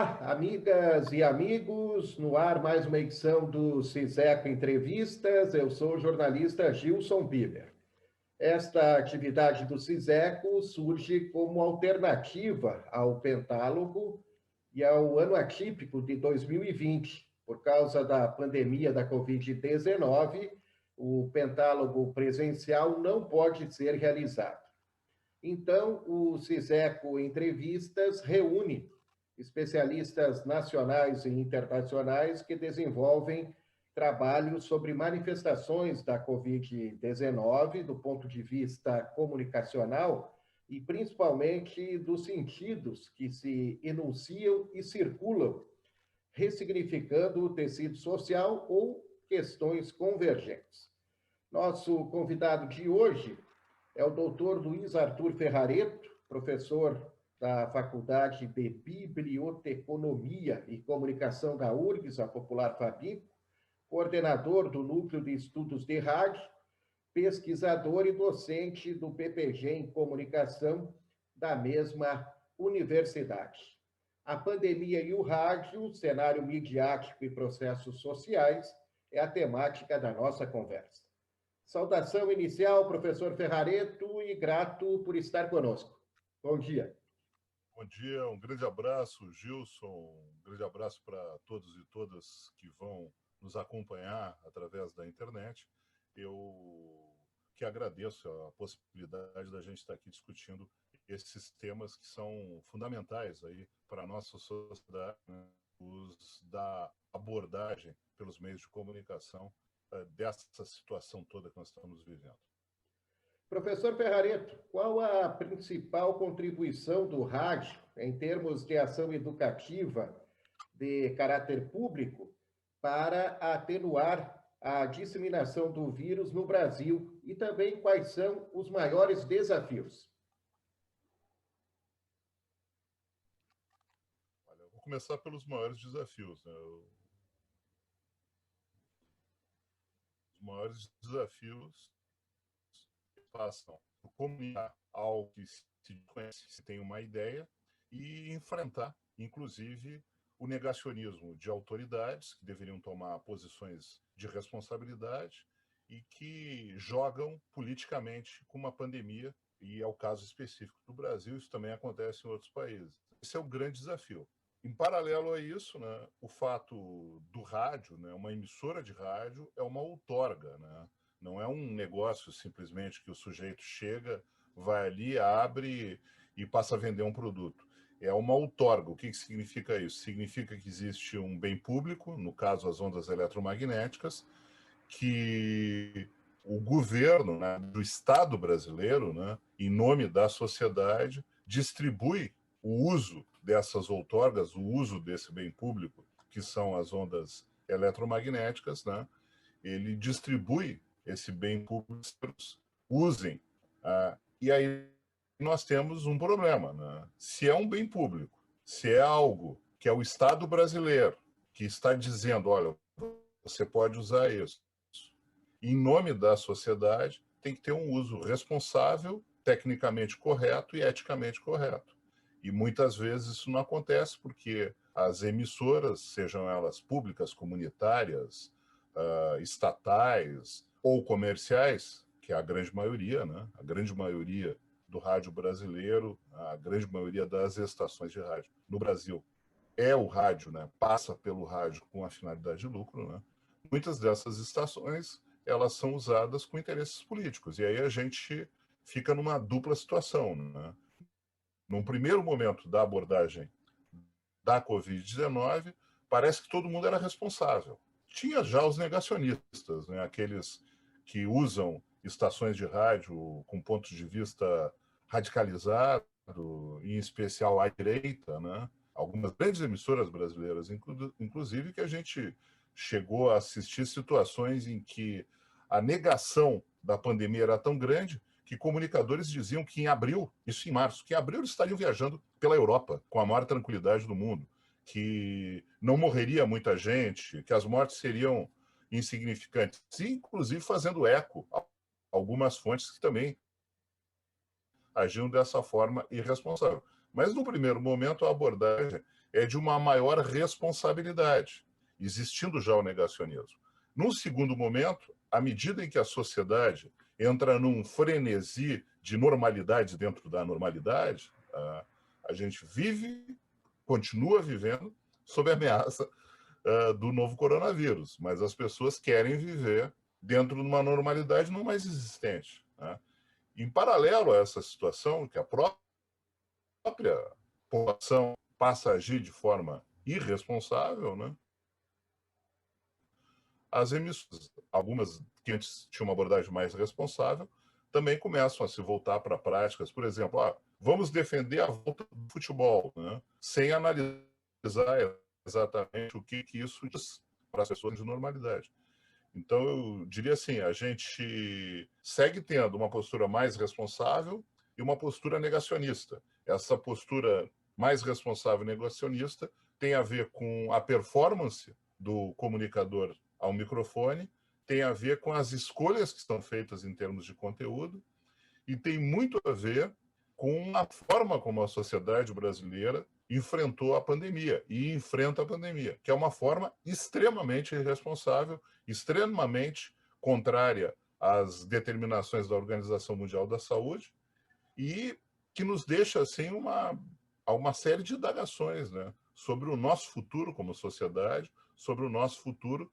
Olá, amigas e amigos, no ar mais uma edição do CISECO Entrevistas. Eu sou o jornalista Gilson Biber. Esta atividade do CISECO surge como alternativa ao Pentálogo e ao ano atípico de 2020. Por causa da pandemia da Covid-19, o Pentálogo presencial não pode ser realizado. Então, o CISECO Entrevistas reúne especialistas nacionais e internacionais que desenvolvem trabalhos sobre manifestações da Covid-19 do ponto de vista comunicacional e principalmente dos sentidos que se enunciam e circulam, ressignificando o tecido social ou questões convergentes. Nosso convidado de hoje é o doutor Luiz Arthur Ferrareto, professor da Faculdade de Biblioteconomia e Comunicação da URGS, a popular Fabico, coordenador do Núcleo de Estudos de Rádio, pesquisador e docente do PPG em Comunicação da mesma universidade. A pandemia e o rádio, cenário midiático e processos sociais, é a temática da nossa conversa. Saudação inicial, professor Ferrareto, e grato por estar conosco. Bom dia. Bom dia, um grande abraço, Gilson, um grande abraço para todos e todas que vão nos acompanhar através da internet. Eu que agradeço a possibilidade da gente estar aqui discutindo esses temas que são fundamentais aí para a nossa sociedade, né? Os da abordagem pelos meios de comunicação dessa situação toda que nós estamos vivendo. Professor Ferrareto, qual a principal contribuição do rádio em termos de ação educativa de caráter público para atenuar a disseminação do vírus no Brasil e também quais são os maiores desafios? Olha, eu vou começar pelos maiores desafios, né? Os maiores desafios passam por comunicar algo que se conhece, se tem uma ideia, e enfrentar, inclusive, o negacionismo de autoridades que deveriam tomar posições de responsabilidade e que jogam politicamente com uma pandemia, e é o caso específico do Brasil, isso também acontece em outros países. Esse é o grande desafio. Em paralelo a isso, né, o fato do rádio, né, uma emissora de rádio, é uma outorga, né? Não é um negócio simplesmente que o sujeito chega, vai ali, abre e passa a vender um produto. É uma outorga. O que significa isso? Significa que existe um bem público, no caso as ondas eletromagnéticas, que o governo, né, do Estado brasileiro, né, em nome da sociedade, distribui o uso dessas outorgas, o uso desse bem público, que são as ondas eletromagnéticas, né, ele distribui esse bem público, usem. E aí nós temos um problema, né? Se é um bem público, se é algo que é o Estado brasileiro que está dizendo, olha, você pode usar isso, em nome da sociedade, tem que ter um uso responsável, tecnicamente correto e eticamente correto. E muitas vezes isso não acontece porque as emissoras, sejam elas públicas, comunitárias, estatais ou comerciais, que é a grande maioria, né? A grande maioria do rádio brasileiro, a grande maioria das estações de rádio no Brasil é o rádio, né? Passa pelo rádio com a finalidade de lucro, né? Muitas dessas estações elas são usadas com interesses políticos e aí a gente fica numa dupla situação, né? Num primeiro momento da abordagem da Covid-19, parece que todo mundo era responsável. Tinha já os negacionistas, né? Aqueles que usam estações de rádio com pontos de vista radicalizado, em especial à direita, né? Algumas grandes emissoras brasileiras, inclusive, que a gente chegou a assistir situações em que a negação da pandemia era tão grande que comunicadores diziam que em abril, isso em março, que em abril eles estariam viajando pela Europa com a maior tranquilidade do mundo, que não morreria muita gente, que as mortes seriam insignificantes, e inclusive fazendo eco a algumas fontes que também agindo dessa forma irresponsável. Mas, no primeiro momento, a abordagem é de uma maior responsabilidade, existindo já o negacionismo. Num segundo momento, à medida em que a sociedade entra num frenesi de normalidade dentro da normalidade, a gente continua vivendo sob a ameaça do novo coronavírus, mas as pessoas querem viver dentro de uma normalidade não mais existente. Né? Em paralelo a essa situação, que a própria população passa a agir de forma irresponsável, né? As emissoras, algumas que antes tinham uma abordagem mais responsável, também começam a se voltar para práticas, por exemplo, vamos defender a volta do futebol, né? Sem analisar exatamente o que isso diz para as pessoas de normalidade. Então, eu diria assim, a gente segue tendo uma postura mais responsável e uma postura negacionista. Essa postura mais responsável e negacionista tem a ver com a performance do comunicador ao microfone, tem a ver com as escolhas que estão feitas em termos de conteúdo e tem muito a ver com a forma como a sociedade brasileira enfrentou a pandemia e enfrenta a pandemia, que é uma forma extremamente irresponsável, extremamente contrária às determinações da Organização Mundial da Saúde e que nos deixa assim uma série de indagações, né, sobre o nosso futuro como sociedade, sobre o nosso futuro,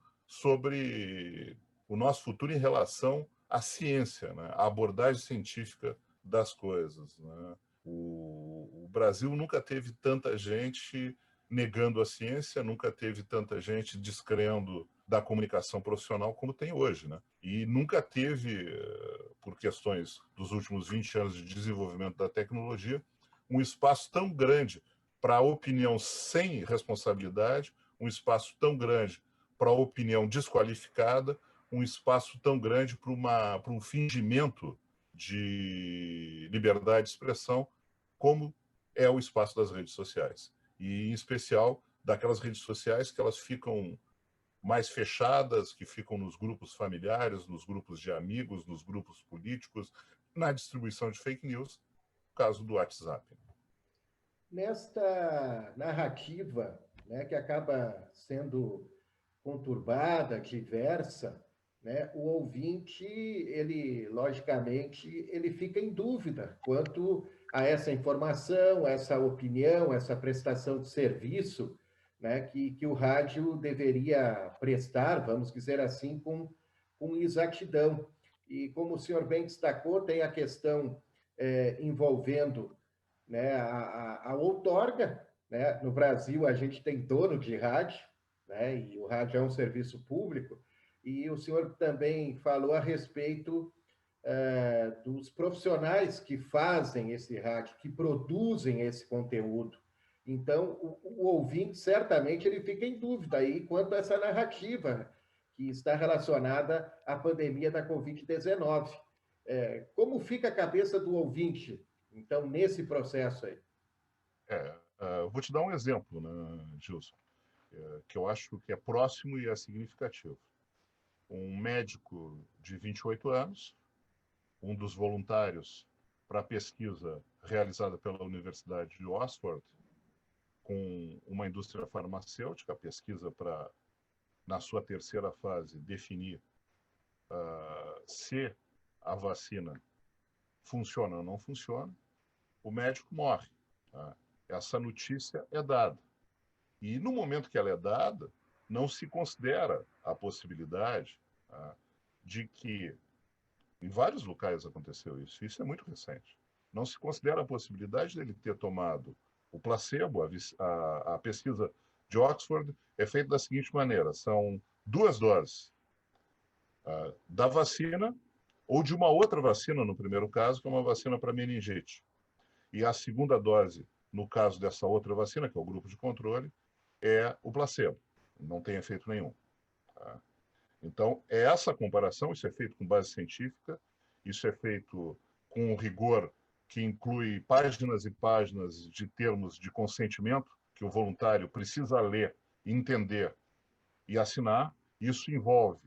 em relação à ciência, né, à abordagem científica das coisas, né? O Brasil nunca teve tanta gente negando a ciência, nunca teve tanta gente descrendo da comunicação profissional como tem hoje, né? E nunca teve, por questões dos últimos 20 anos de desenvolvimento da tecnologia, um espaço tão grande para a opinião sem responsabilidade, um espaço tão grande para a opinião desqualificada, um espaço tão grande para um fingimento de liberdade de expressão, como é o espaço das redes sociais. E, em especial, daquelas redes sociais que elas ficam mais fechadas, que ficam nos grupos familiares, nos grupos de amigos, nos grupos políticos, na distribuição de fake news, no caso do WhatsApp. Nesta narrativa, né, que acaba sendo conturbada, diversa, né, o ouvinte, ele, logicamente, ele fica em dúvida quanto a essa informação, essa opinião, essa prestação de serviço, né, que o rádio deveria prestar, vamos dizer assim, com exatidão. E como o senhor bem destacou, tem a questão envolvendo, né, a outorga, né? No Brasil, a gente tem dono de rádio, né, e o rádio é um serviço público, e o senhor também falou a respeito dos profissionais que fazem esse rádio, que produzem esse conteúdo. Então, o ouvinte, certamente, ele fica em dúvida aí quanto a essa narrativa que está relacionada à pandemia da Covid-19. Como fica a cabeça do ouvinte, então, nesse processo aí? Vou te dar um exemplo, né, Gilson, que eu acho que é próximo e é significativo. Um médico de 28 anos, um dos voluntários para a pesquisa realizada pela Universidade de Oxford, com uma indústria farmacêutica, a pesquisa para, na sua terceira fase, definir se a vacina funciona ou não funciona, o médico morre. Tá? Essa notícia é dada. E no momento que ela é dada, não se considera a possibilidade de que, em vários locais aconteceu isso é muito recente, não se considera a possibilidade dele ter tomado o placebo, a pesquisa de Oxford é feita da seguinte maneira, são 2 doses da vacina ou de uma outra vacina, no primeiro caso, que é uma vacina para meningite. E a segunda dose, no caso dessa outra vacina, que é o grupo de controle, é o placebo. Não tem efeito nenhum. Tá? Então, essa comparação, isso é feito com base científica, isso é feito com um rigor que inclui páginas e páginas de termos de consentimento que o voluntário precisa ler, entender e assinar. Isso envolve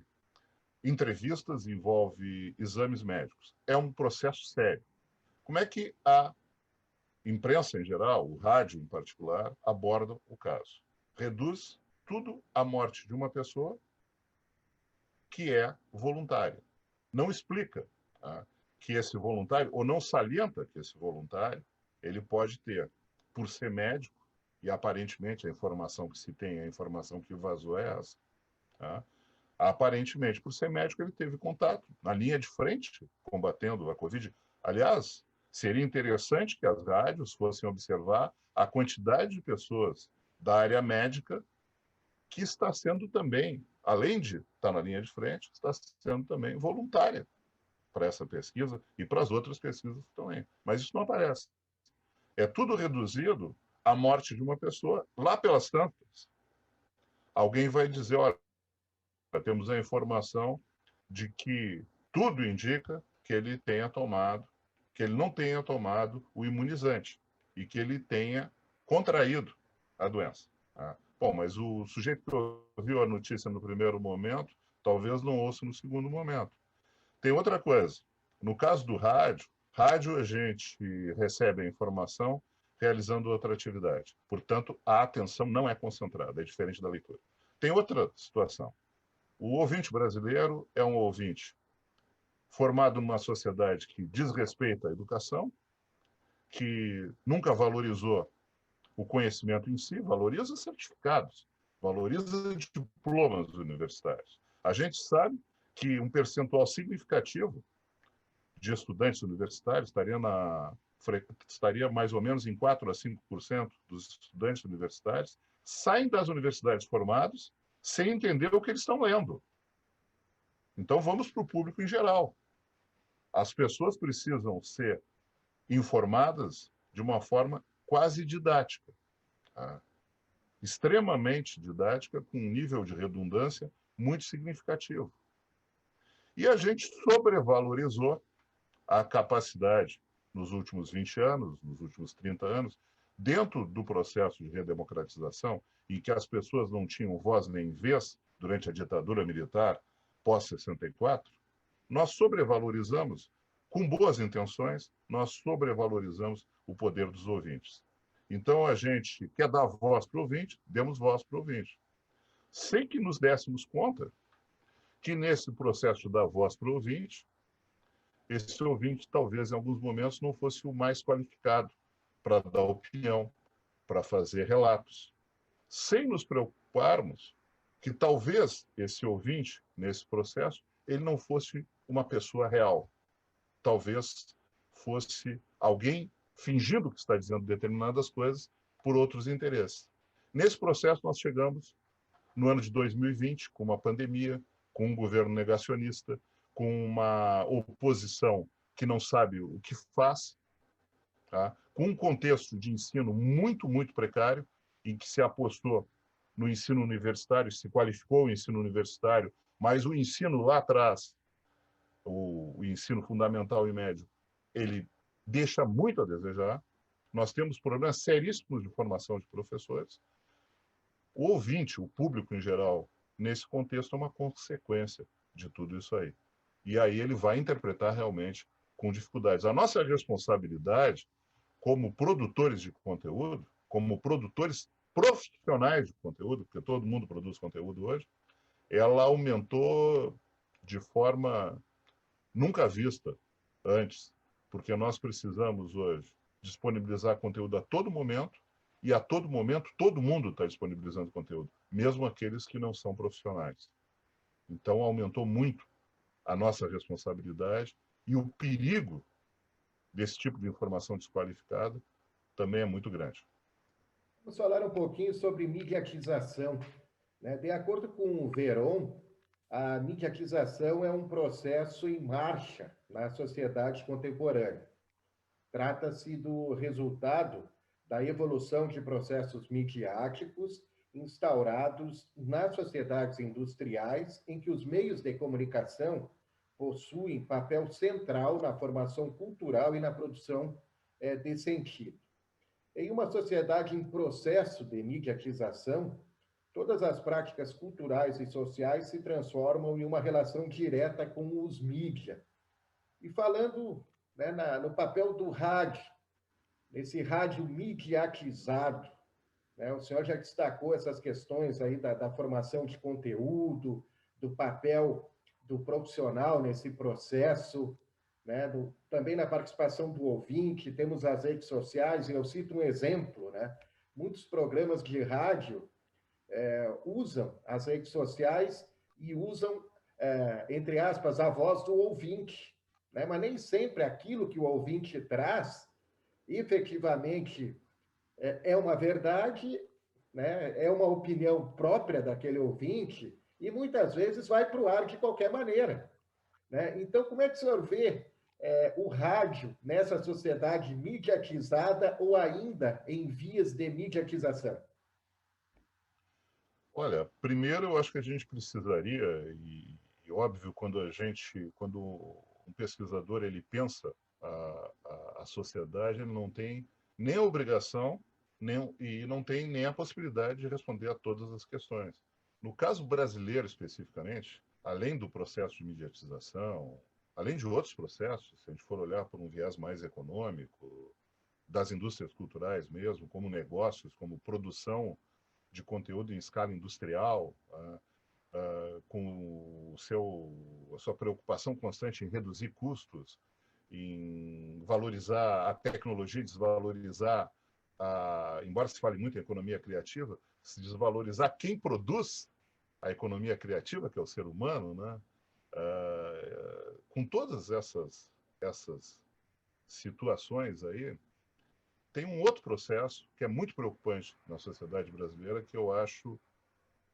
entrevistas, envolve exames médicos. É um processo sério. Como é que a imprensa em geral, o rádio em particular, aborda o caso? Reduz tudo à morte de uma pessoa que é voluntária. Não explica, tá, que esse voluntário, ou não salienta que esse voluntário, ele pode ter, por ser médico, e aparentemente a informação que se tem, a informação que vazou é essa, tá? Aparentemente, por ser médico, ele teve contato na linha de frente, combatendo a Covid. Aliás, seria interessante que as rádios fossem observar a quantidade de pessoas da área médica que está sendo também, além de estar na linha de frente, está sendo também voluntária para essa pesquisa e para as outras pesquisas também. Mas isso não aparece. É tudo reduzido à morte de uma pessoa. Lá pelas tantas, alguém vai dizer, olha, temos a informação de que tudo indica que ele tenha tomado, que ele não tenha tomado o imunizante e que ele tenha contraído a doença. Tá? Bom, mas o sujeito que ouviu a notícia no primeiro momento, talvez não ouça no segundo momento. Tem outra coisa. No caso do rádio a gente recebe a informação realizando outra atividade. Portanto, a atenção não é concentrada, é diferente da leitura. Tem outra situação. O ouvinte brasileiro é um ouvinte formado numa sociedade que desrespeita a educação, que nunca valorizou o conhecimento em si, valoriza certificados, valoriza diplomas universitários. A gente sabe que um percentual significativo de estudantes universitários estaria mais ou menos em 4 a 5% dos estudantes universitários saem das universidades formados sem entender o que eles estão lendo. Então, vamos para o público em geral. As pessoas precisam ser informadas de uma forma quase didática, tá? Extremamente didática, com um nível de redundância muito significativo. E a gente sobrevalorizou a capacidade, nos últimos 20 anos, nos últimos 30 anos, dentro do processo de redemocratização, em que as pessoas não tinham voz nem vez durante a ditadura militar pós-64, nós sobrevalorizamos, com boas intenções, nós sobrevalorizamos o poder dos ouvintes. Então, a gente quer dar voz para o ouvinte, demos voz para o ouvinte. Sem que nos dessemos conta que, nesse processo de dar voz para o ouvinte, esse ouvinte, talvez, em alguns momentos, não fosse o mais qualificado para dar opinião, para fazer relatos. Sem nos preocuparmos que, talvez, esse ouvinte, nesse processo, ele não fosse uma pessoa real. Talvez fosse alguém fingindo que está dizendo determinadas coisas por outros interesses. Nesse processo, nós chegamos no ano de 2020, com uma pandemia, com um governo negacionista, com uma oposição que não sabe o que faz, tá? Com um contexto de ensino muito, muito precário, em que se apostou no ensino universitário, se qualificou o ensino universitário, mas o ensino lá atrás, o ensino fundamental e médio, ele deixa muito a desejar. Nós temos problemas seríssimos de formação de professores. O ouvinte, o público em geral, nesse contexto, é uma consequência de tudo isso aí. E aí ele vai interpretar realmente com dificuldades. A nossa responsabilidade, como produtores de conteúdo, como produtores profissionais de conteúdo, porque todo mundo produz conteúdo hoje, ela aumentou de forma nunca vista antes, porque nós precisamos hoje disponibilizar conteúdo a todo momento, e a todo momento todo mundo está disponibilizando conteúdo, mesmo aqueles que não são profissionais. Então, aumentou muito a nossa responsabilidade e o perigo desse tipo de informação desqualificada também é muito grande. Vamos falar um pouquinho sobre mediatização, né? De acordo com o Veron, a mediatização é um processo em marcha na sociedade contemporânea. Trata-se do resultado da evolução de processos midiáticos instaurados nas sociedades industriais, em que os meios de comunicação possuem papel central na formação cultural e na produção de sentido. Em uma sociedade em processo de mediatização, todas as práticas culturais e sociais se transformam em uma relação direta com os mídias. E falando né, no papel do rádio, nesse rádio midiatizado, né? O senhor já destacou essas questões aí da formação de conteúdo, do papel do profissional nesse processo, né? Também na participação do ouvinte, temos as redes sociais, e eu cito um exemplo, né? Muitos programas de rádio usam as redes sociais e usam, entre aspas, a voz do ouvinte, né? Mas nem sempre aquilo que o ouvinte traz, efetivamente, é uma verdade, né? É uma opinião própria daquele ouvinte, e muitas vezes vai para o ar de qualquer maneira, né? Então, como é que o senhor vê o rádio nessa sociedade mediatizada ou ainda em vias de mediatização? Olha, primeiro eu acho que a gente precisaria, e óbvio, quando um pesquisador ele pensa a sociedade, ele não tem nem a obrigação e não tem nem a possibilidade de responder a todas as questões. No caso brasileiro especificamente, além do processo de mediatização, além de outros processos, se a gente for olhar por um viés mais econômico, das indústrias culturais mesmo, como negócios, como produção de conteúdo em escala industrial, com a sua preocupação constante em reduzir custos, em valorizar a tecnologia, desvalorizar, embora se fale muito em economia criativa, se desvalorizar quem produz a economia criativa, que é o ser humano, né? Com todas essas situações aí, tem um outro processo que é muito preocupante na sociedade brasileira, que eu acho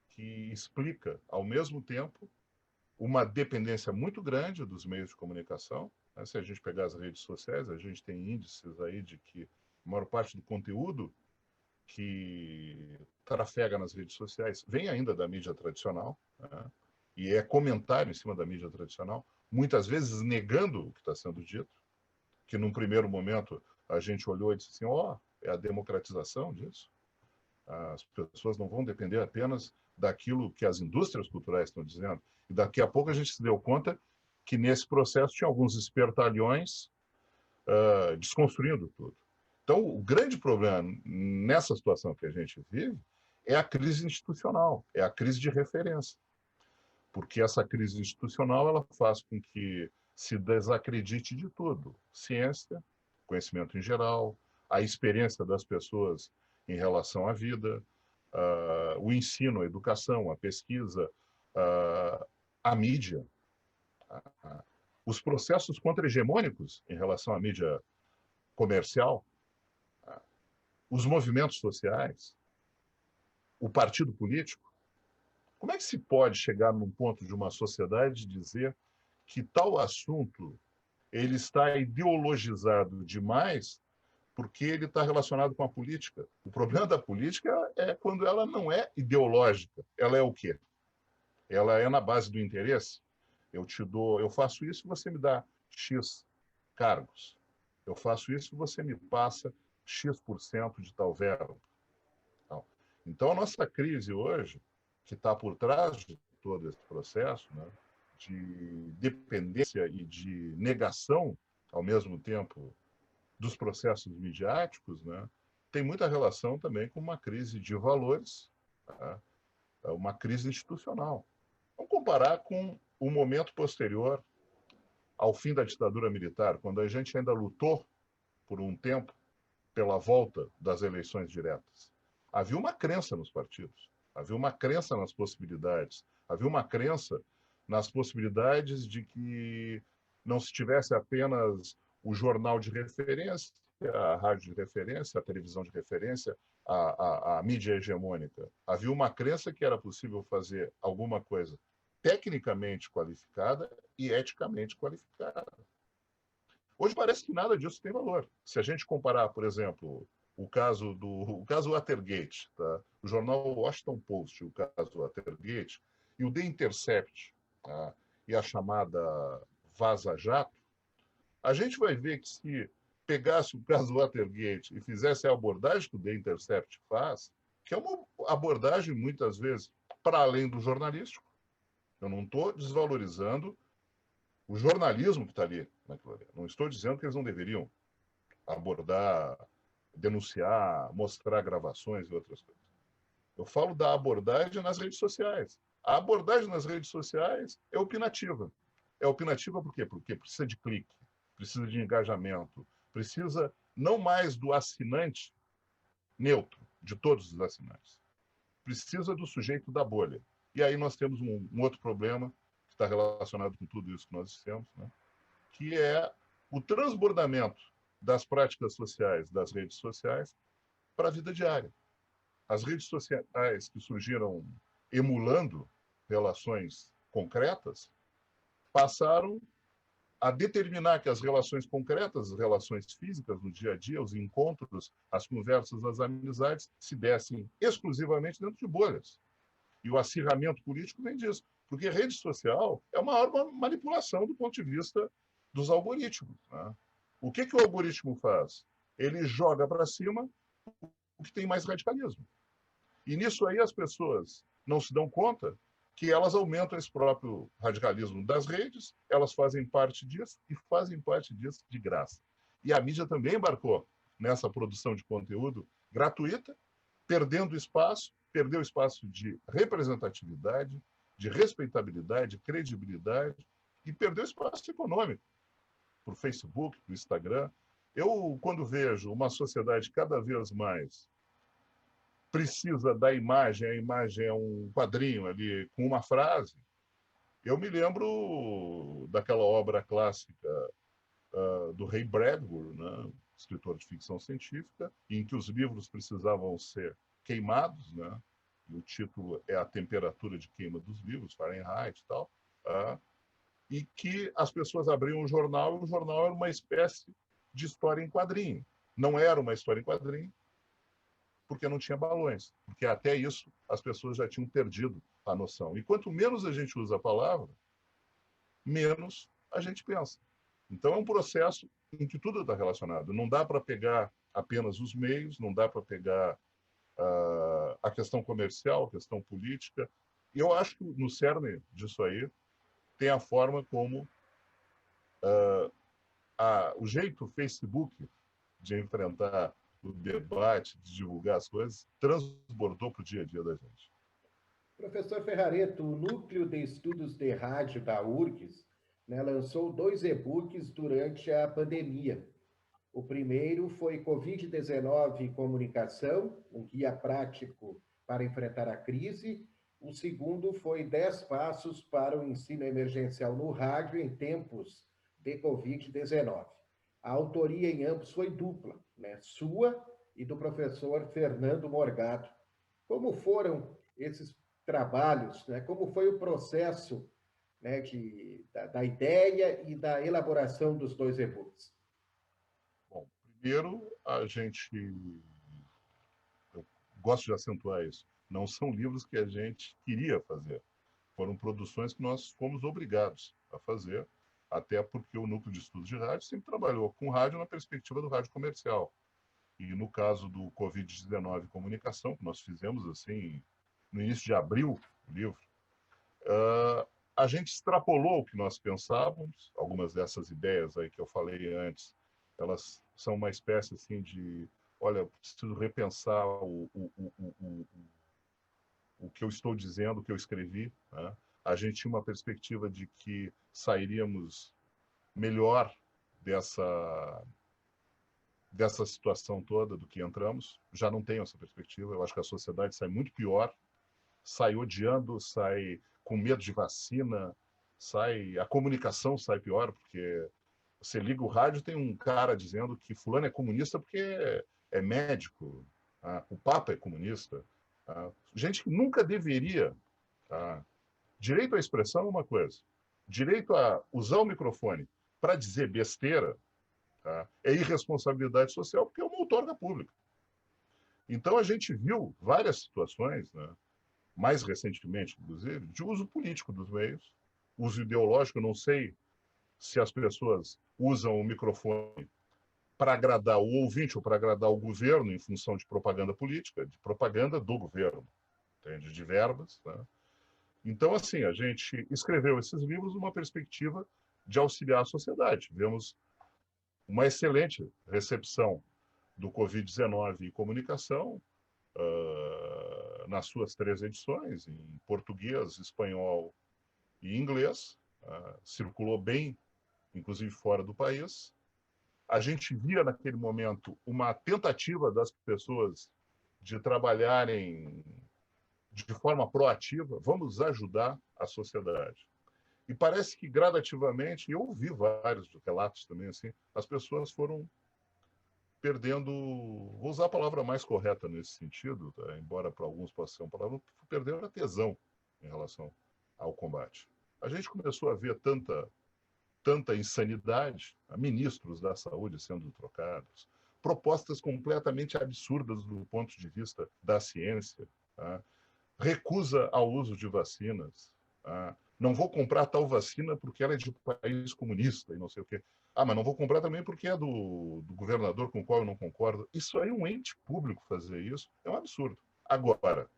que explica, ao mesmo tempo, uma dependência muito grande dos meios de comunicação. Se a gente pegar as redes sociais, a gente tem índices aí de que a maior parte do conteúdo que trafega nas redes sociais vem ainda da mídia tradicional, né? E é comentário em cima da mídia tradicional, muitas vezes negando o que está sendo dito, que num primeiro momento a gente olhou e disse assim, é a democratização disso. As pessoas não vão depender apenas daquilo que as indústrias culturais estão dizendo. E daqui a pouco a gente se deu conta que nesse processo tinha alguns espertalhões desconstruindo tudo. Então, o grande problema nessa situação que a gente vive é a crise institucional, é a crise de referência. Porque essa crise institucional ela faz com que se desacredite de tudo. Ciência, conhecimento em geral, a experiência das pessoas em relação à vida, o ensino, a educação, a pesquisa, a mídia, os processos contra-hegemônicos em relação à mídia comercial, os movimentos sociais, o partido político. Como é que se pode chegar num ponto de uma sociedade e dizer que tal assunto ele está ideologizado demais porque ele está relacionado com a política? O problema da política é quando ela não é ideológica. Ela é o quê? Ela é na base do interesse. Eu faço isso, você me dá X cargos. Eu faço isso, você me passa X% de tal verba. Então, a nossa crise hoje, que está por trás de todo esse processo, né, de dependência e de negação, ao mesmo tempo, dos processos midiáticos, né, tem muita relação também com uma crise de valores, tá? Uma crise institucional. Vamos comparar com o momento posterior ao fim da ditadura militar, quando a gente ainda lutou por um tempo pela volta das eleições diretas. Havia uma crença nos partidos, havia uma crença nas possibilidades, havia uma crença nas possibilidades de que não se tivesse apenas o jornal de referência, a rádio de referência, a televisão de referência, a mídia hegemônica. Havia uma crença que era possível fazer alguma coisa tecnicamente qualificada e eticamente qualificada. Hoje parece que nada disso tem valor. Se a gente comparar, por exemplo, o caso Watergate, tá? O jornal Washington Post, o caso Watergate, e o The Intercept, tá? E a chamada Vaza Jato, a gente vai ver que se pegasse o caso Watergate e fizesse a abordagem que o The Intercept faz, que é uma abordagem, muitas vezes, para além do jornalístico. Eu não estou desvalorizando o jornalismo que está ali. naquilo ali. Não estou dizendo que eles não deveriam abordar, denunciar, mostrar gravações e outras coisas. Eu falo da abordagem nas redes sociais. A abordagem nas redes sociais é opinativa. É opinativa por quê? Porque precisa de clique, precisa de engajamento, precisa não mais do assinante neutro, de todos os assinantes. Precisa do sujeito da bolha. E aí nós temos um outro problema que está relacionado com tudo isso que nós dissemos, né? Que é o transbordamento das práticas sociais, das redes sociais, para a vida diária. As redes sociais que surgiram emulando relações concretas passaram a determinar que as relações concretas, as relações físicas no dia a dia, os encontros, as conversas, as amizades, se dessem exclusivamente dentro de bolhas. E o acirramento político vem disso. Porque a rede social é uma maior manipulação do ponto de vista dos algoritmos. Né? O que o algoritmo faz? Ele joga para cima o que tem mais radicalismo. E nisso aí as pessoas não se dão conta que elas aumentam esse próprio radicalismo das redes, elas fazem parte disso e fazem parte disso de graça. E a mídia também embarcou nessa produção de conteúdo gratuita, perdeu espaço de representatividade, de respeitabilidade, credibilidade, e perdeu espaço econômico para o Facebook, para o Instagram. Eu, quando vejo uma sociedade cada vez mais precisa da imagem, a imagem é um quadrinho ali com uma frase, eu me lembro daquela obra clássica do Ray Bradbury, né, escritor de ficção científica, em que os livros precisavam ser queimados, né, e o título é A Temperatura de Queima dos Livros, Fahrenheit e tal, e que as pessoas abriam um jornal e o jornal era uma espécie de história em quadrinho. Não era uma história em quadrinho, porque não tinha balões, porque até isso as pessoas já tinham perdido a noção. E quanto menos a gente usa a palavra, menos a gente pensa. Então é um processo em que tudo está relacionado. Não dá para pegar apenas os meios, não dá para pegar a questão comercial, a questão política. E eu acho que no cerne disso aí tem a forma como o jeito Facebook de enfrentar o debate, de divulgar as coisas, transbordou para o dia a dia da gente. Professor Ferrareto, o Núcleo de Estudos de Rádio da URGS, né, lançou 2 e-books durante a pandemia. O primeiro foi Covid-19 e Comunicação, um guia prático para enfrentar a crise. O segundo foi 10 passos para o ensino emergencial no rádio em tempos de Covid-19. A autoria em ambos foi dupla, né? Sua e do professor Fernando Morgado. Como foram esses trabalhos, né? Como foi o processo, né, da ideia e da elaboração dos 2 e-books? Bom, primeiro, eu gosto de acentuar isso, não são livros que a gente queria fazer, foram produções que nós fomos obrigados a fazer, até porque o Núcleo de Estudos de Rádio sempre trabalhou com rádio na perspectiva do rádio comercial. E no caso do Covid-19 Comunicação, que nós fizemos assim no início de abril, o livro, a gente extrapolou o que nós pensávamos. Algumas dessas ideias aí que eu falei antes, elas são uma espécie assim de, olha, preciso repensar o que eu estou dizendo, o que eu escrevi. Né? A gente tinha uma perspectiva de que sairíamos melhor dessa situação toda do que entramos. Já não tenho essa perspectiva. Eu acho que a sociedade sai muito pior, sai odiando, sai com medo de vacina, a comunicação sai pior, porque você liga o rádio, tem um cara dizendo que fulano é comunista porque é médico, o Papa é comunista. Gente que nunca deveria. Direito à expressão é uma coisa, direito a usar o microfone para dizer besteira é irresponsabilidade social, porque é uma outorga pública. Então a gente viu várias situações, né, mais recentemente, inclusive, de uso político dos meios, uso ideológico. Eu não sei se as pessoas usam o microfone para agradar o ouvinte ou para agradar o governo em função de propaganda política, de propaganda do governo, entende? De verbas. Né? Então, assim, a gente escreveu esses livros numa perspectiva de auxiliar a sociedade. Tivemos uma excelente recepção do Covid-19 em comunicação, nas suas 3 edições, em português, espanhol e inglês. Circulou bem, inclusive fora do país. A gente via naquele momento uma tentativa das pessoas de trabalharem de forma proativa, vamos ajudar a sociedade. E parece que gradativamente, eu ouvi vários relatos também assim, as pessoas foram perdendo, vou usar a palavra mais correta nesse sentido, tá? Embora para alguns possa ser uma palavra, perderam a tesão em relação ao combate. A gente começou a ver tanta insanidade, ministros da saúde sendo trocados, propostas completamente absurdas do ponto de vista da ciência, tá? Recusa ao uso de vacinas, tá? Não vou comprar tal vacina porque ela é de país comunista e não sei o quê. Mas não vou comprar também porque é do governador com o qual eu não concordo. Isso aí, um ente público fazer isso, é um absurdo. Agora,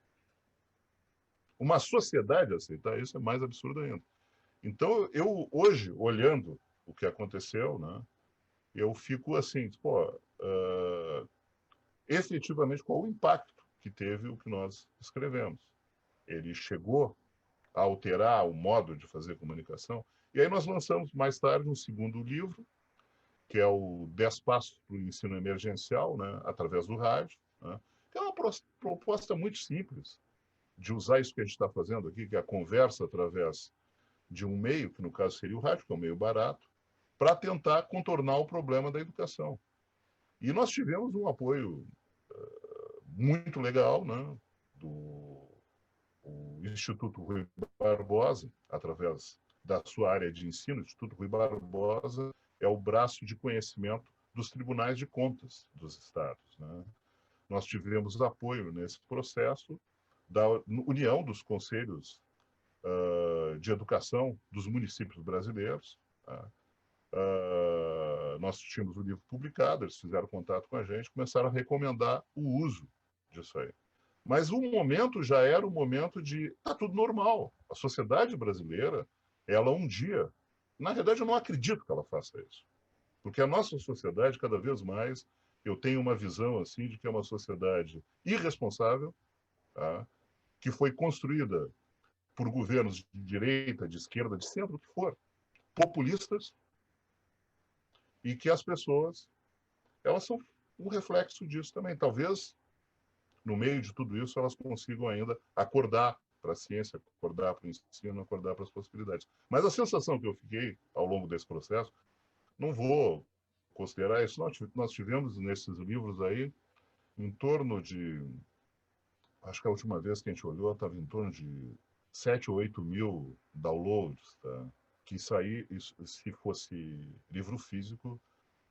uma sociedade aceitar isso é mais absurdo ainda. Então, eu hoje, olhando o que aconteceu, né, eu fico assim, efetivamente, qual o impacto que teve o que nós escrevemos? Ele chegou a alterar o modo de fazer comunicação. E aí nós lançamos mais tarde um segundo livro, que é o 10 Passos para o Ensino Emergencial, né, através do rádio, né, que é uma proposta muito simples de usar isso que a gente está fazendo aqui, que é a conversa através de um meio, que no caso seria o rádio, que é um meio barato, para tentar contornar o problema da educação. E nós tivemos um apoio muito legal, né, do Instituto Rui Barbosa, através da sua área de ensino. O Instituto Rui Barbosa é o braço de conhecimento dos tribunais de contas dos estados, né? Nós tivemos apoio nesse processo da união dos conselhos de educação dos municípios brasileiros. Tá? Nós tínhamos o livro publicado, eles fizeram contato com a gente, começaram a recomendar o uso disso aí. Mas o momento já era o momento de tá tudo normal. A sociedade brasileira, ela um dia, na verdade eu não acredito que ela faça isso, porque a nossa sociedade cada vez mais, eu tenho uma visão assim de que é uma sociedade irresponsável, tá? Que foi construída por governos de direita, de esquerda, de centro, o que for, populistas, e que as pessoas, elas são um reflexo disso também. Talvez, no meio de tudo isso, elas consigam ainda acordar para a ciência, acordar para o ensino, acordar para as possibilidades. Mas a sensação que eu fiquei ao longo desse processo, não vou considerar isso, nós tivemos nesses livros aí, em torno de, acho que a última vez que a gente olhou, estava em torno de 7 ou 8 mil downloads, tá? Que isso aí, se fosse livro físico,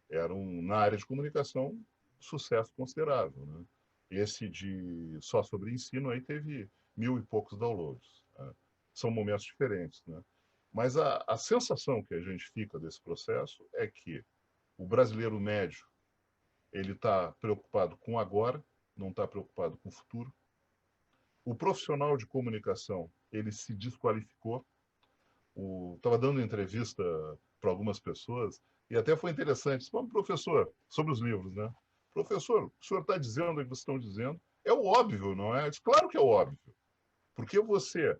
era na área de comunicação, um sucesso considerável, né? Esse de só sobre ensino aí teve 1.000 e poucos downloads. Tá? São momentos diferentes, né? Mas a sensação que a gente fica desse processo é que o brasileiro médio, ele está preocupado com agora, não está preocupado com o futuro. O profissional de comunicação, ele se desqualificou. Estava dando entrevista para algumas pessoas e até foi interessante. Bom, professor, sobre os livros, né? Professor, o senhor está dizendo o que vocês estão dizendo? É o óbvio, não é? Claro que é óbvio. Porque você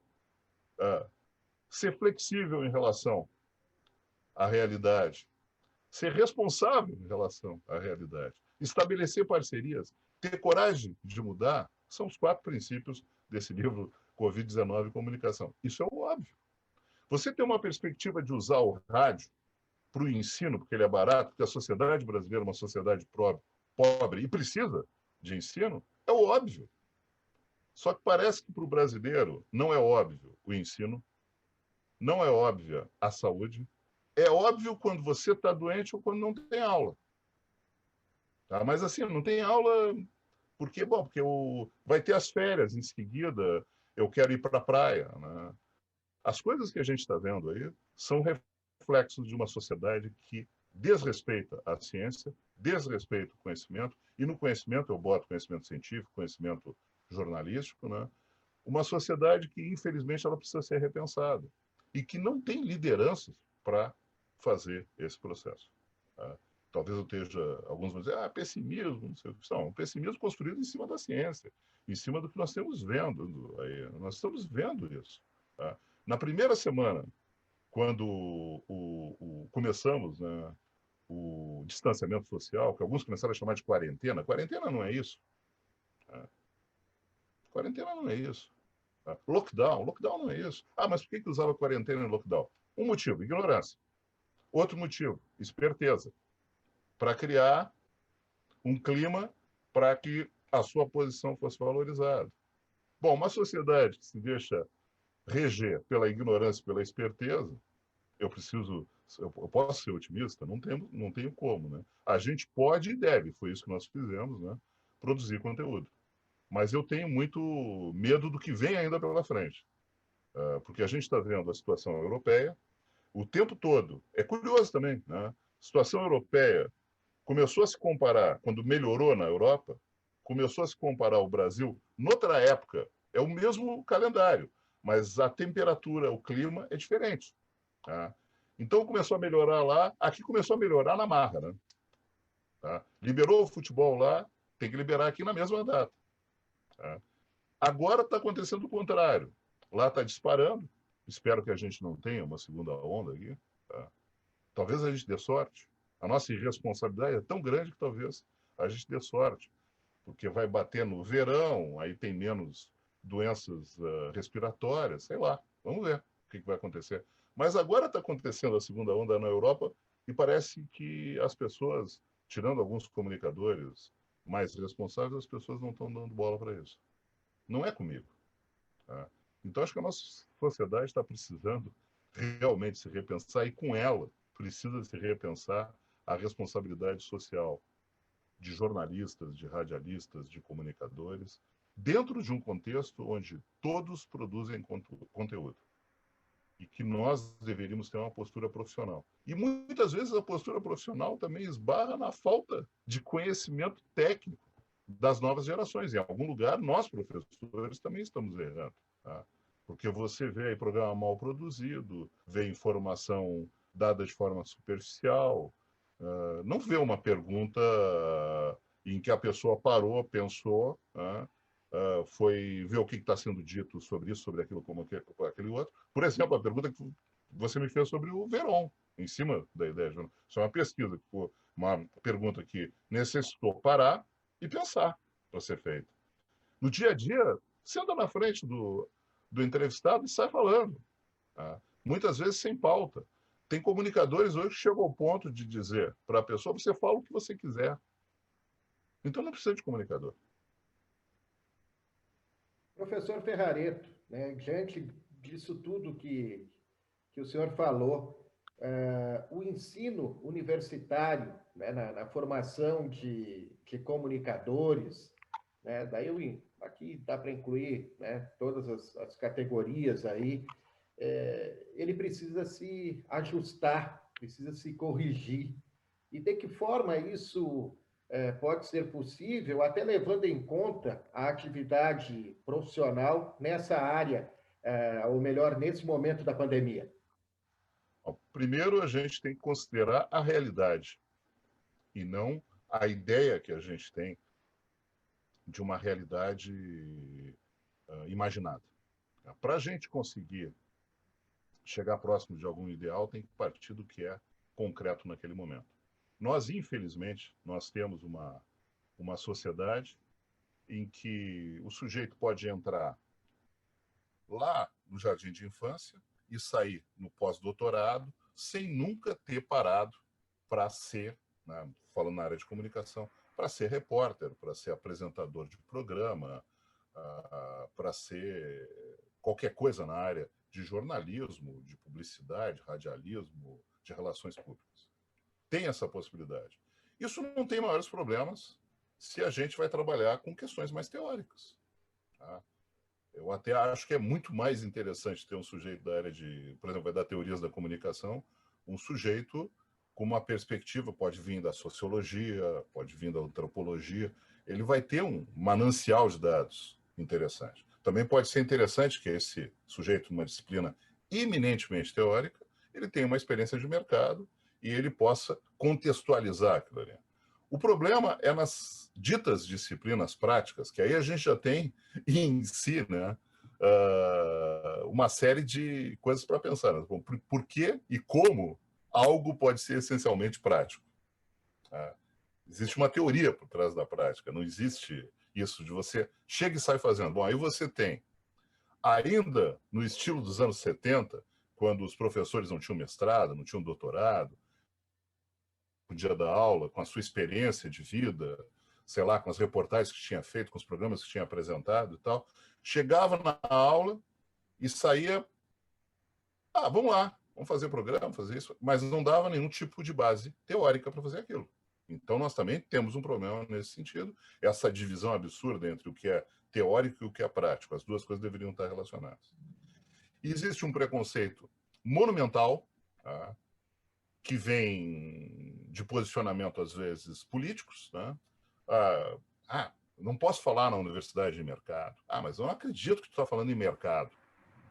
ser flexível em relação à realidade, ser responsável em relação à realidade, estabelecer parcerias, ter coragem de mudar, são os 4 princípios desse livro Covid-19 e Comunicação. Isso é o óbvio. Você tem uma perspectiva de usar o rádio para o ensino, porque ele é barato, porque a sociedade brasileira é uma sociedade pobre e precisa de ensino, é o óbvio. Só que parece que para o brasileiro não é óbvio o ensino, não é óbvia a saúde, é óbvio quando você está doente ou quando não tem aula. Tá? Mas assim, não tem aula porque, bom, porque vai ter as férias em seguida, eu quero ir para a praia. Né? As coisas que a gente está vendo aí são reflexos de uma sociedade que desrespeita a ciência, desrespeita o conhecimento, e no conhecimento eu boto conhecimento científico, conhecimento jornalístico, né? Uma sociedade que, infelizmente, ela precisa ser repensada e que não tem lideranças para fazer esse processo. Tá? Talvez eu esteja, alguns vão dizer, pessimismo, não sei o que são. Pessimismo construído em cima da ciência, em cima do que nós estamos vendo. Aí, nós estamos vendo isso. Tá? Na primeira semana, quando começamos, né, o distanciamento social, que alguns começaram a chamar de quarentena, quarentena não é isso. Tá? Quarentena não é isso. Tá? Lockdown não é isso. Mas por que usava quarentena e lockdown? Um motivo, ignorância. Outro motivo, esperteza. Para criar um clima para que a sua posição fosse valorizada. Bom, uma sociedade que se deixa reger pela ignorância, pela esperteza, eu posso ser otimista? Não tenho como, né? A gente pode e deve, foi isso que nós fizemos, né? Produzir conteúdo. Mas eu tenho muito medo do que vem ainda pela frente. Porque a gente está vendo a situação europeia o tempo todo. É curioso também, né? A situação europeia começou a se comparar, quando melhorou na Europa, começou a se comparar o Brasil, noutra época, é o mesmo calendário, mas a temperatura, o clima é diferente. Tá? Então começou a melhorar lá, aqui começou a melhorar na marra. Né? Tá? Liberou o futebol lá, tem que liberar aqui na mesma data. Tá? Agora está acontecendo o contrário. Lá está disparando, espero que a gente não tenha uma segunda onda aqui. Tá? Talvez a gente dê sorte. A nossa irresponsabilidade é tão grande que talvez a gente dê sorte, porque vai bater no verão, aí tem menos doenças respiratórias, sei lá. Vamos ver o que vai acontecer. Mas agora está acontecendo a segunda onda na Europa e parece que as pessoas, tirando alguns comunicadores mais responsáveis, as pessoas não estão dando bola para isso. Não é comigo. Tá? Então, acho que a nossa sociedade está precisando realmente se repensar e, com ela, precisa se repensar a responsabilidade social de jornalistas, de radialistas, de comunicadores, dentro de um contexto onde todos produzem conteúdo e que nós deveríamos ter uma postura profissional. E muitas vezes a postura profissional também esbarra na falta de conhecimento técnico das novas gerações. Em algum lugar, nós, professores, também estamos errando. Tá? Porque você vê aí programa mal produzido, vê informação dada de forma superficial, não vê uma pergunta em que a pessoa parou, pensou, foi ver o que está sendo dito sobre isso, sobre aquilo, como aquele outro. Por exemplo, a pergunta que você me fez sobre o Verón, em cima da ideia. Isso é uma pesquisa, uma pergunta que necessitou parar e pensar para ser feita. No dia a dia, você anda na frente do entrevistado e sai falando. Tá? Muitas vezes sem pauta. Tem comunicadores hoje que chegam ao ponto de dizer para a pessoa, você fala o que você quiser. Então não precisa de comunicador. Professor Ferrareto, né, diante disso tudo que o senhor falou, o ensino universitário, né, na formação de comunicadores, né, daí aqui dá para incluir, né, todas as categorias aí, ele precisa se ajustar, precisa se corrigir. E de que forma isso pode ser possível, até levando em conta a atividade profissional nessa área, ou melhor, nesse momento da pandemia? Primeiro, a gente tem que considerar a realidade e não a ideia que a gente tem de uma realidade imaginada. Para a gente conseguir chegar próximo de algum ideal, tem que partir do que é concreto naquele momento. Nós, infelizmente, nós temos uma sociedade em que o sujeito pode entrar lá no jardim de infância e sair no pós-doutorado sem nunca ter parado para ser, né, falando na área de comunicação, para ser repórter, para ser apresentador de programa, para ser qualquer coisa na área de jornalismo, de publicidade, radialismo, de relações públicas. Tem essa possibilidade. Isso não tem maiores problemas se a gente vai trabalhar com questões mais teóricas. Tá? Eu até acho que é muito mais interessante ter um sujeito da área de, por exemplo, vai dar teorias da comunicação, um sujeito com uma perspectiva, pode vir da sociologia, pode vir da antropologia, ele vai ter um manancial de dados interessante. Também pode ser interessante que esse sujeito, numa disciplina eminentemente teórica, ele tenha uma experiência de mercado e ele possa contextualizar aquilo ali. O problema é nas ditas disciplinas práticas, que aí a gente já tem em si, né, uma série de coisas para pensar. Né? Bom, por que e como algo pode ser essencialmente prático? Existe uma teoria por trás da prática, não existe isso de você chega e sai fazendo. Bom, aí você tem, ainda no estilo dos anos 70, quando os professores não tinham mestrado, não tinham doutorado, podia dar aula com a sua experiência de vida, sei lá, com as reportagens que tinha feito, com os programas que tinha apresentado e tal, chegava na aula e saía, vamos lá, vamos fazer programa, fazer isso, mas não dava nenhum tipo de base teórica para fazer aquilo. Então, nós também temos um problema nesse sentido, essa divisão absurda entre o que é teórico e o que é prático. As duas coisas deveriam estar relacionadas. E existe um preconceito monumental, tá, que vem de posicionamento, às vezes, políticos. Né? Não posso falar na universidade de mercado. Mas eu não acredito que tu está falando em mercado.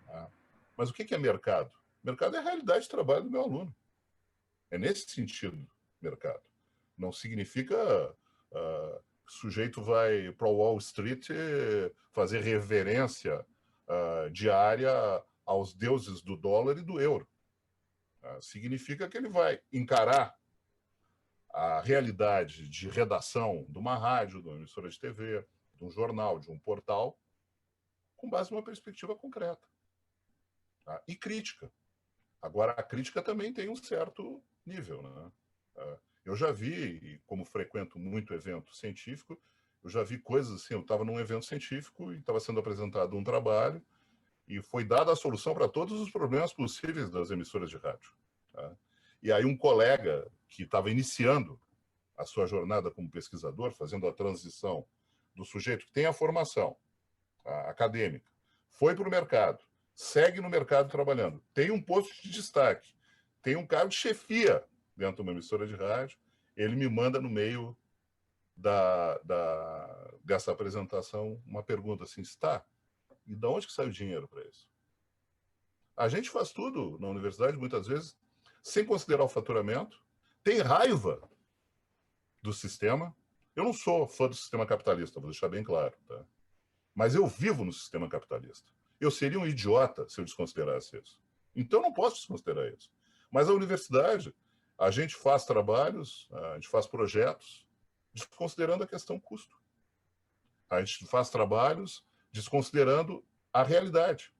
Tá? Mas o que é mercado? Mercado é a realidade de trabalho do meu aluno. É nesse sentido, mercado. Não significa o sujeito vai para o Wall Street fazer reverência diária aos deuses do dólar e do euro. Significa que ele vai encarar a realidade de redação de uma rádio, de uma emissora de TV, de um jornal, de um portal, com base numa perspectiva concreta. Tá? E crítica. Agora, a crítica também tem um certo nível. Né? Eu já vi, como frequento muito evento científico, eu já vi coisas assim, eu estava num evento científico e estava sendo apresentado um trabalho e foi dada a solução para todos os problemas possíveis das emissoras de rádio. Tá? E aí um colega que estava iniciando a sua jornada como pesquisador, fazendo a transição do sujeito que tem a formação acadêmica, foi para o mercado, segue no mercado trabalhando, tem um posto de destaque, tem um cargo de chefia dentro de uma emissora de rádio, ele me manda no meio dessa apresentação uma pergunta assim, e de onde que sai o dinheiro para isso? A gente faz tudo na universidade, muitas vezes, sem considerar o faturamento, tem raiva do sistema. Eu não sou fã do sistema capitalista, vou deixar bem claro, tá? Mas eu vivo no sistema capitalista. Eu seria um idiota se eu desconsiderasse isso. Então, não posso desconsiderar isso. Mas a universidade, a gente faz trabalhos, a gente faz projetos, desconsiderando a questão custo. A gente faz trabalhos desconsiderando a realidade.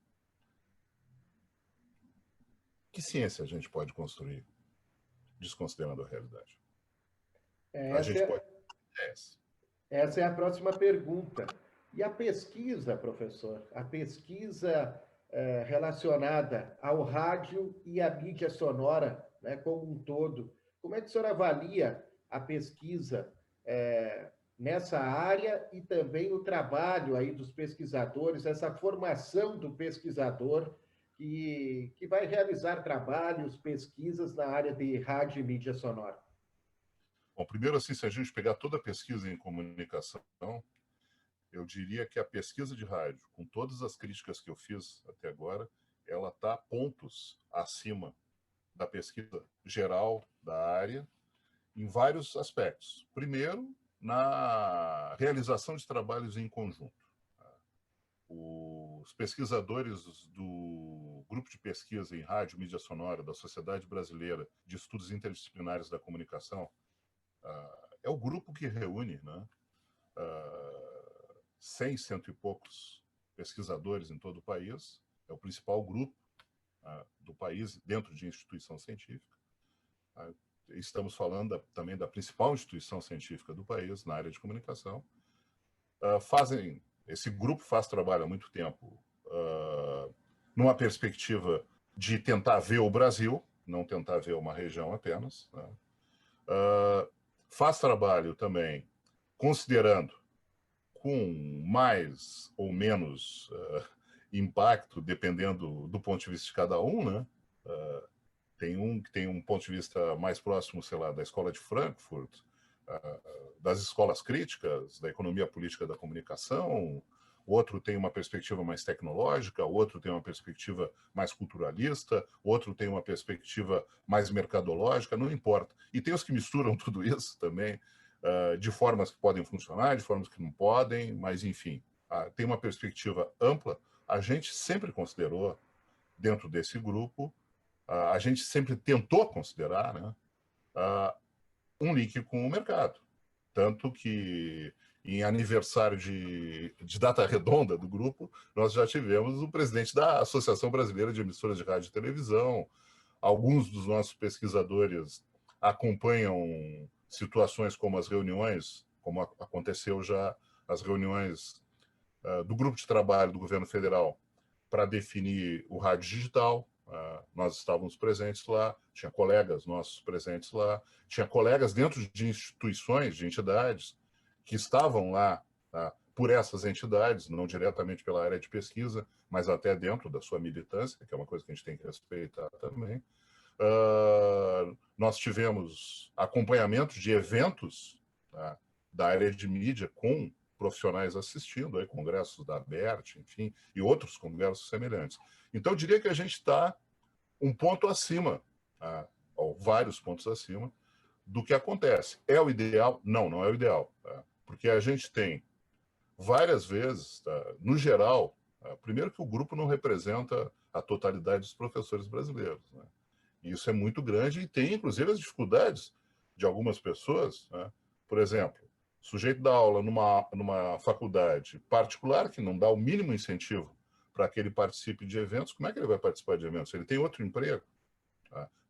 Que ciência a gente pode construir desconsiderando a realidade? Essa é a próxima pergunta. E a pesquisa, professor, a pesquisa relacionada ao rádio e à mídia sonora, né, como um todo, como é que o senhor avalia a pesquisa nessa área e também o trabalho aí dos pesquisadores, essa formação do pesquisador que vai realizar trabalhos, pesquisas na área de rádio e mídia sonora? Bom, primeiro, assim, se a gente pegar toda a pesquisa em comunicação, eu diria que a pesquisa de rádio, com todas as críticas que eu fiz até agora, ela está pontos acima da pesquisa geral da área, em vários aspectos. Primeiro, na realização de trabalhos em conjunto. Os pesquisadores do Grupo de Pesquisa em Rádio e Mídia Sonora da Sociedade Brasileira de Estudos Interdisciplinares da Comunicação é o grupo que reúne 100, cento e poucos pesquisadores em todo o país, é o principal grupo do país dentro de instituição científica. Estamos falando também da principal instituição científica do país na área de comunicação. Esse grupo faz trabalho há muito tempo numa perspectiva de tentar ver o Brasil, não tentar ver uma região apenas. Né? Faz trabalho também considerando com mais ou menos impacto, dependendo do ponto de vista de cada um, né? Tem um que tem um ponto de vista mais próximo, sei lá, da escola de Frankfurt, das escolas críticas, da economia política da comunicação, outro tem uma perspectiva mais tecnológica, outro tem uma perspectiva mais culturalista, outro tem uma perspectiva mais mercadológica, não importa. E tem os que misturam tudo isso também, de formas que podem funcionar, de formas que não podem, mas, enfim, tem uma perspectiva ampla. A gente sempre considerou, dentro desse grupo, a gente sempre tentou considerar, né, um link com o mercado. Tanto que, em aniversário de data redonda do grupo, nós já tivemos o presidente da Associação Brasileira de Emissoras de Rádio e Televisão. Alguns dos nossos pesquisadores acompanham situações como as reuniões, como aconteceu já as reuniões do grupo de trabalho do governo federal para definir o rádio digital. Nós estávamos presentes lá, tinha colegas nossos presentes lá, tinha colegas dentro de instituições, de entidades, que estavam lá por essas entidades, não diretamente pela área de pesquisa, mas até dentro da sua militância, que é uma coisa que a gente tem que respeitar também. Nós tivemos acompanhamento de eventos da área de mídia com profissionais assistindo, aí, congressos da ABERT, enfim, e outros congressos semelhantes. Então, eu diria que a gente está um ponto acima, ou vários pontos acima, do que acontece. É o ideal? Não, não é o ideal. Porque a gente tem várias vezes, no geral, primeiro que o grupo não representa a totalidade dos professores brasileiros, né? E isso é muito grande e tem, inclusive, as dificuldades de algumas pessoas, né? Por exemplo, o sujeito dá aula numa faculdade particular que não dá o mínimo incentivo para que ele participe de eventos. Como é que ele vai participar de eventos? Ele tem outro emprego.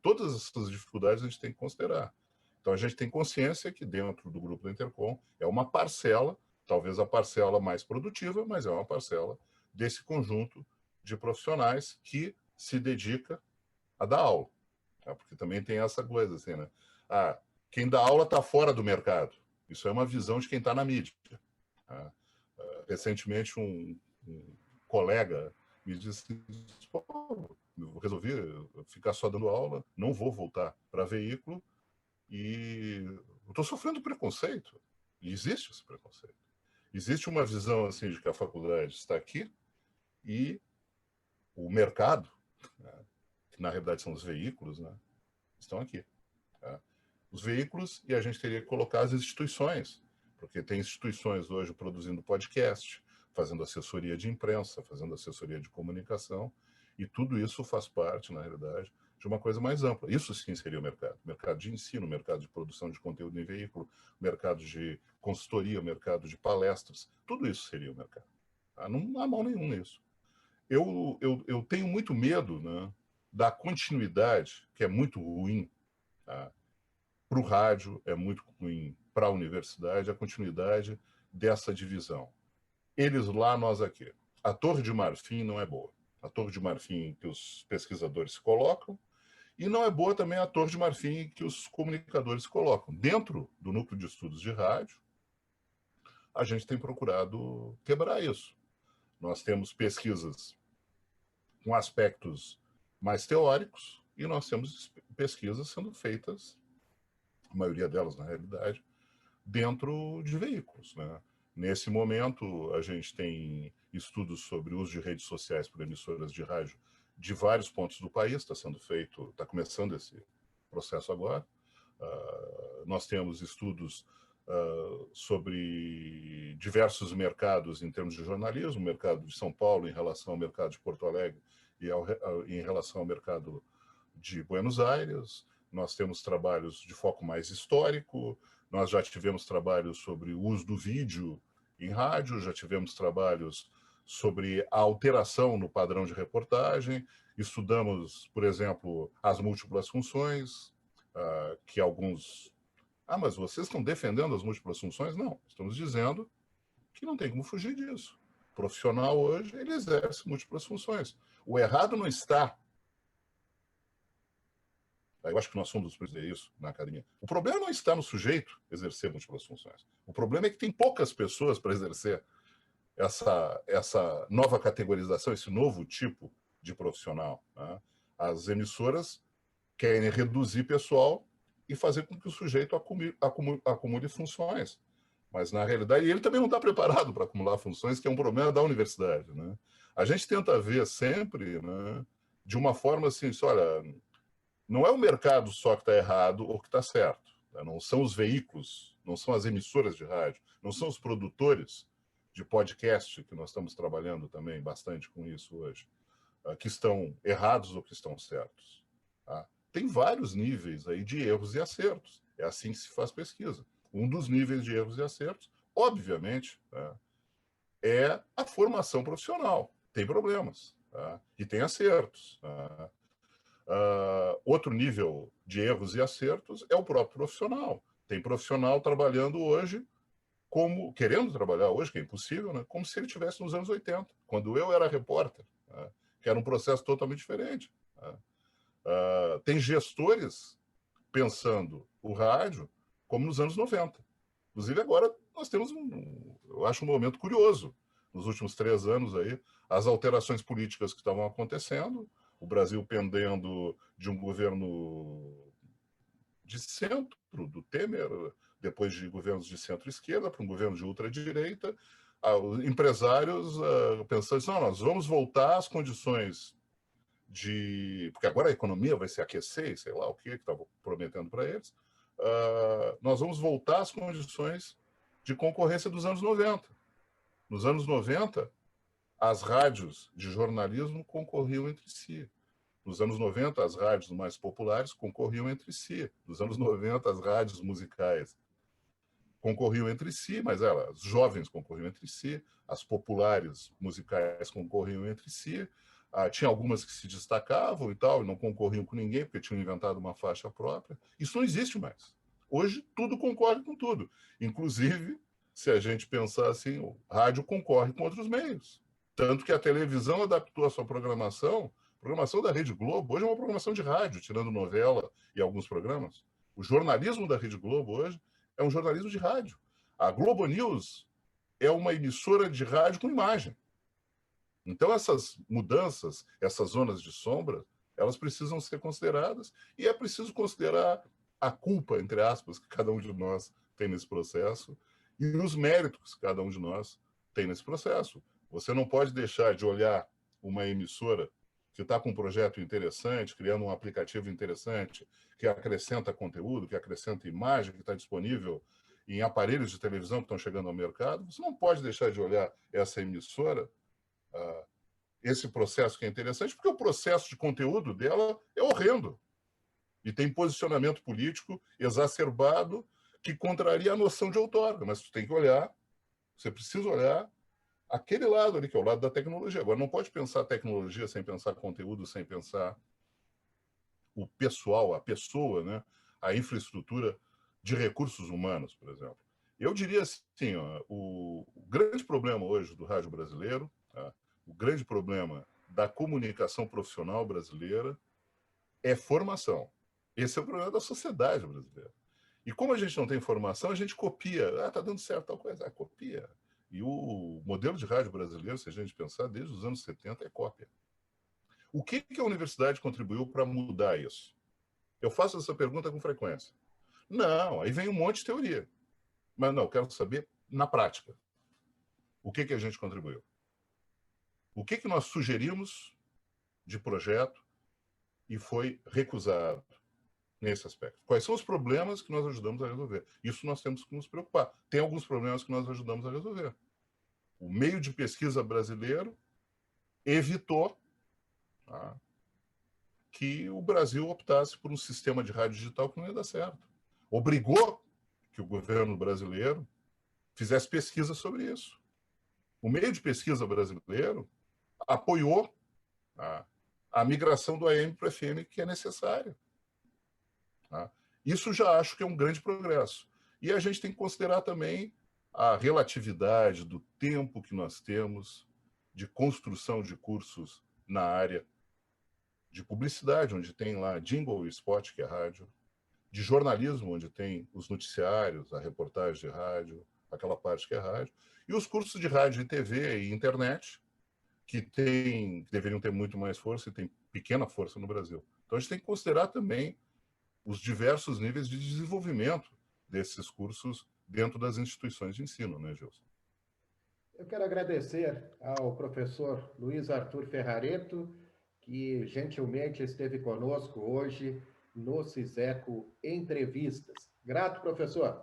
Todas essas dificuldades a gente tem que considerar. Então, a gente tem consciência que dentro do grupo da Intercom é uma parcela, talvez a parcela mais produtiva, mas é uma parcela desse conjunto de profissionais que se dedica a dar aula. Porque também tem essa coisa assim, né? Quem dá aula está fora do mercado. Isso é uma visão de quem está na mídia. Recentemente, um colega me disse: eu resolvi ficar só dando aula, não vou voltar para veículo e eu estou sofrendo preconceito. E existe esse preconceito. Existe uma visão assim de que a faculdade está aqui e o mercado, que na realidade são os veículos, né, estão aqui. Os veículos, e a gente teria que colocar as instituições, porque tem instituições hoje produzindo podcast, fazendo assessoria de imprensa, fazendo assessoria de comunicação, e tudo isso faz parte, na realidade, de uma coisa mais ampla. Isso sim seria o mercado. Mercado de ensino, mercado de produção de conteúdo em veículo, mercado de consultoria, mercado de palestras, tudo isso seria o mercado. Não há mal nenhum nisso. Eu tenho muito medo, né, da continuidade, que é muito ruim, para o rádio, é muito ruim para a universidade, a continuidade dessa divisão. Eles lá, nós aqui. A Torre de Marfim não é boa. A Torre de Marfim que os pesquisadores colocam, e não é boa também a Torre de Marfim que os comunicadores colocam. Dentro do núcleo de estudos de rádio, a gente tem procurado quebrar isso. Nós temos pesquisas com aspectos mais teóricos e nós temos pesquisas sendo feitas, a maioria delas, na realidade, dentro de veículos, né? Nesse momento, a gente tem estudos sobre o uso de redes sociais por emissoras de rádio de vários pontos do país, está sendo feito, está começando esse processo agora. Nós temos estudos sobre diversos mercados em termos de jornalismo, o mercado de São Paulo em relação ao mercado de Porto Alegre e em relação ao mercado de Buenos Aires. Nós temos trabalhos de foco mais histórico, nós já tivemos trabalhos sobre o uso do vídeo em rádio, já tivemos trabalhos sobre a alteração no padrão de reportagem, estudamos, por exemplo, as múltiplas funções, que alguns... mas vocês estão defendendo as múltiplas funções? Não, estamos dizendo que não tem como fugir disso. O profissional hoje, ele exerce múltiplas funções. O errado não está... Eu acho que nós somos os dizer isso na academia. O problema não está no sujeito exercer múltiplas funções. O problema é que tem poucas pessoas para exercer essa nova categorização, esse novo tipo de profissional, né? As emissoras querem reduzir pessoal e fazer com que o sujeito acumule funções. Mas, na realidade, ele também não está preparado para acumular funções, que é um problema da universidade, né? A gente tenta ver sempre, né, de uma forma assim, olha, não é o mercado só que está errado ou que está certo. Né? Não são os veículos, não são as emissoras de rádio, não são os produtores de podcast, que nós estamos trabalhando também bastante com isso hoje, que estão errados ou que estão certos. Tá? Tem vários níveis aí de erros e acertos. É assim que se faz pesquisa. Um dos níveis de erros e acertos, obviamente, tá, é a formação profissional. Tem problemas, tá? E tem acertos. Tá? Outro nível de erros e acertos é o próprio profissional. Tem profissional trabalhando hoje como querendo trabalhar hoje, que é impossível, né? Como se ele estivesse nos anos 80, quando eu era repórter, né? Que era um processo totalmente diferente. Né? Tem gestores pensando o rádio como nos anos 90. Inclusive, agora nós temos eu acho um momento curioso. Nos últimos 3 anos aí, as alterações políticas que estavam acontecendo, o Brasil pendendo de um governo de centro, do Temer, depois de governos de centro-esquerda, para um governo de ultradireita, os empresários pensando assim, não, nós vamos voltar às condições de... Porque agora a economia vai se aquecer, sei lá o que estavam prometendo para eles. Nós vamos voltar às condições de concorrência dos anos 90. Nos anos 90, as rádios de jornalismo concorriam entre si. Nos anos 90, as rádios mais populares concorriam entre si. Nos anos 90, as rádios musicais concorriam entre si, mas as jovens concorriam entre si, as populares musicais concorriam entre si, tinha algumas que se destacavam e tal, e não concorriam com ninguém, porque tinham inventado uma faixa própria. Isso não existe mais. Hoje, tudo concorre com tudo. Inclusive, se a gente pensar assim, o rádio concorre com outros meios. Tanto que a televisão adaptou a sua programação. A programação da Rede Globo hoje é uma programação de rádio, tirando novela e alguns programas. O jornalismo da Rede Globo hoje é um jornalismo de rádio. A Globo News é uma emissora de rádio com imagem. Então, essas mudanças, essas zonas de sombra, elas precisam ser consideradas, e é preciso considerar a culpa, entre aspas, que cada um de nós tem nesse processo e os méritos que cada um de nós tem nesse processo. Você não pode deixar de olhar uma emissora que está com um projeto interessante, criando um aplicativo interessante, que acrescenta conteúdo, que acrescenta imagem, que está disponível em aparelhos de televisão que estão chegando ao mercado. Você não pode deixar de olhar essa emissora, esse processo que é interessante, porque o processo de conteúdo dela é horrendo. E tem posicionamento político exacerbado que contraria a noção de outorga. Mas você tem que olhar, você precisa olhar aquele lado ali, que é o lado da tecnologia. Agora, não pode pensar tecnologia sem pensar conteúdo, sem pensar o pessoal, a pessoa, né? A infraestrutura de recursos humanos, por exemplo. Eu diria assim, o grande problema hoje do rádio brasileiro, tá? O grande problema da comunicação profissional brasileira é formação. Esse é o problema da sociedade brasileira. E como a gente não tem formação, a gente copia. Tá dando certo tal coisa. Copia. E o modelo de rádio brasileiro, se a gente pensar, desde os anos 70, é cópia. O que a universidade contribuiu para mudar isso? Eu faço essa pergunta com frequência. Não, aí vem um monte de teoria. Mas não, eu quero saber na prática. O que a gente contribuiu? O que nós sugerimos de projeto e foi recusado nesse aspecto? Quais são os problemas que nós ajudamos a resolver? Isso nós temos que nos preocupar. Tem alguns problemas que nós ajudamos a resolver. O meio de pesquisa brasileiro evitou, tá, que o Brasil optasse por um sistema de rádio digital que não ia dar certo. Obrigou que o governo brasileiro fizesse pesquisa sobre isso. O meio de pesquisa brasileiro apoiou a migração do AM para o FM, que é necessária. Tá? Isso já acho que é um grande progresso. E a gente tem que considerar também a relatividade do tempo que nós temos de construção de cursos na área de publicidade, onde tem lá jingle e spot, que é rádio, de jornalismo, onde tem os noticiários, a reportagem de rádio, aquela parte que é rádio, e os cursos de rádio e TV e internet, que deveriam ter muito mais força e tem pequena força no Brasil. Então a gente tem que considerar também os diversos níveis de desenvolvimento desses cursos dentro das instituições de ensino, né, Gilson? Eu quero agradecer ao professor Luiz Arthur Ferrareto, que gentilmente esteve conosco hoje no CISECO Entrevistas. Grato, professor.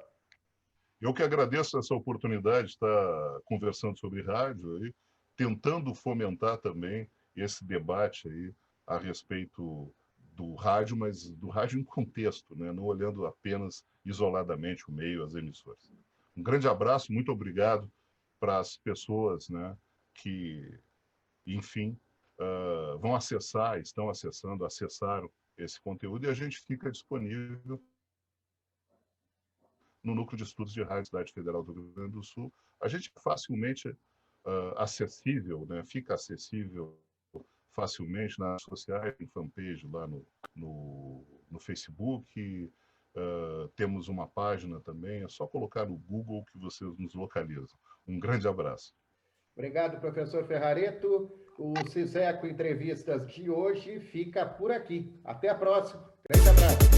Eu que agradeço essa oportunidade de estar conversando sobre rádio aí, tentando fomentar também esse debate aí a respeito do rádio, mas do rádio em contexto, né? Não olhando apenas isoladamente o meio, as emissoras. Um grande abraço, muito obrigado para as pessoas, né, que, enfim, vão acessar, estão acessando, acessaram esse conteúdo, e a gente fica disponível no Núcleo de Estudos de Rádio da Cidade Federal do Rio Grande do Sul. A gente é facilmente acessível, né? Fica acessível facilmente nas redes sociais, em fanpage lá no Facebook, temos uma página também, é só colocar no Google que vocês nos localizam. Um grande abraço. Obrigado, professor Ferrareto. O CISECO Entrevistas de hoje fica por aqui. Até a próxima. Grande abraço.